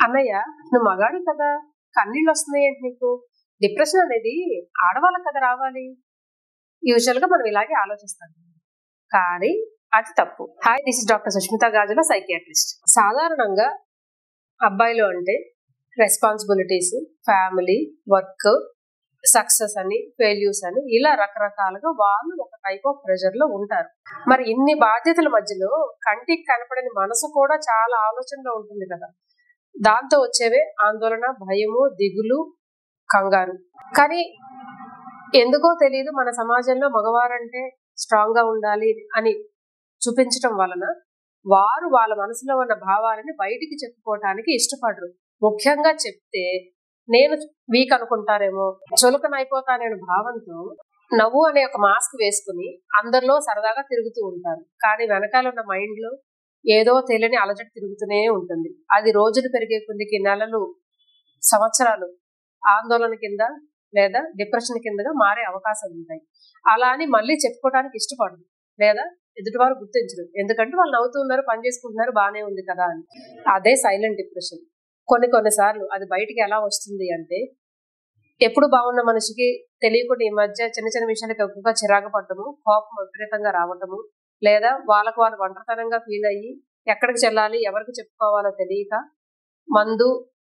అన్నయ్య, నువ్వు మగాడు కదా, కన్నీళ్ళు వస్తున్నాయి ఏంటి నీకు? డిప్రెషన్ అనేది ఆడవాళ్ళకి కదా రావాలి. యూజువల్ గా మనం ఇలాగే ఆలోచిస్తాం, కానీ అది తప్పు. Hi, this is doctor Sushmita Gajula, psychiatrist. సాధారణంగా అబ్బాయిలు అంటే రెస్పాన్సిబిలిటీస్, ఫ్యామిలీ, వర్క్, సక్సెస్ అని, ఫెయిల్యూర్స్ అని, ఇలా రకరకాలుగా వాళ్ళు ఒక టైప్ ఆఫ్ ప్రెషర్ లో ఉంటారు. మరి ఇన్ని బాధ్యతల మధ్యలో కంటికి కనపడని మనసు కూడా చాలా ఆలోచనలో ఉంటుంది కదా. దాంతో వచ్చేవే ఆందోళన, భయము, దిగులు, కంగారు. కానీ ఎందుకో తెలియదు, మన సమాజంలో మగవారంటే స్ట్రాంగ్ గా ఉండాలి అని చూపించటం వలన వారు వాళ్ళ మనసులో ఉన్న భావాలని బయటికి చెప్పుకోవటానికి ఇష్టపడరు. ముఖ్యంగా చెప్తే నేను వీక్ అనుకుంటారేమో, చులకనైపోతాననే భావంతో నవ్వు అనే ఒక మాస్క్ వేసుకుని అందరిలో సరదాగా తిరుగుతూ ఉంటారు. కానీ వెనకాల ఉన్న మైండ్ లో ఏదో తెలియని అలజడి తిరుగుతూనే ఉంటుంది. అది రోజులు పెరిగే కొద్దికి నెలలు, సంవత్సరాలు ఆందోళన కింద లేదా డిప్రెషన్ కిందగా మారే అవకాశాలు ఉంటాయి. అలా అని మళ్ళీ చెప్పుకోవడానికి ఇష్టపడరు, లేదా ఎదుటివారు గుర్తించరు. ఎందుకంటే వాళ్ళు నవ్వుతూ ఉన్నారు, పని చేసుకుంటున్నారు, బాగానే ఉంది కదా అని. అదే సైలెంట్ డిప్రెషన్. కొన్నిసార్లు అది బయటికి ఎలా వస్తుంది అంటే, ఎప్పుడు బాగున్న మనిషికి తెలియకుండా ఈ మధ్య చిన్న చిన్న విషయాలకు ఎక్కువగా చిరాకు పడటము, కోపం విపరీతంగా రావటము, లేదా వాళ్ళకు వాళ్ళు ఒంటరితనంగా ఫీల్ అయ్యి ఎక్కడికి చెల్లాలి, ఎవరికి చెప్పుకోవాలో తెలియక మందు,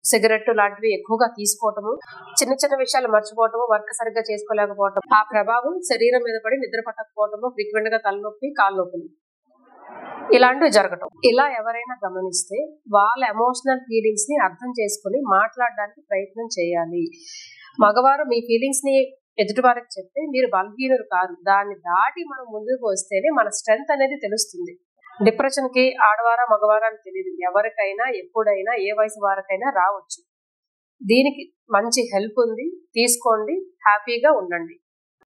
సిగరెట్ లాంటివి ఎక్కువగా తీసుకోవటము, చిన్న చిన్న విషయాలు మర్చిపోవటము, వర్క్ సరిగ్గా చేసుకోలేకపోవటం, ఆ ప్రభావం శరీరం మీద పడి నిద్ర పట్టకపోవటము, ఫ్రీక్వెంట్ గా తలనొప్పి, కాళ్ళ నొప్పులు, ఇలాంటివి జరగటం. ఇలా ఎవరైనా గమనిస్తే వాళ్ళ ఎమోషనల్ ఫీలింగ్స్ ని అర్థం చేసుకుని మాట్లాడడానికి ప్రయత్నం చేయాలి. మగవారు మీ ఫీలింగ్స్ ని ఎదుటి వారికి చెప్తే మీరు బలహీనులు కాదు, దాన్ని దాటి మనం ముందుకు వస్తేనే మన స్ట్రెంగ్త్ అనేది తెలుస్తుంది. డిప్రెషన్ కి ఆడవారా మగవారా అని తెలియదు, ఎవరికైనా ఎప్పుడైనా ఏ వయసు వారికైనా రావచ్చు. దీనికి మంచి హెల్ప్ ఉంది, తీసుకోండి, హ్యాపీగా ఉండండి.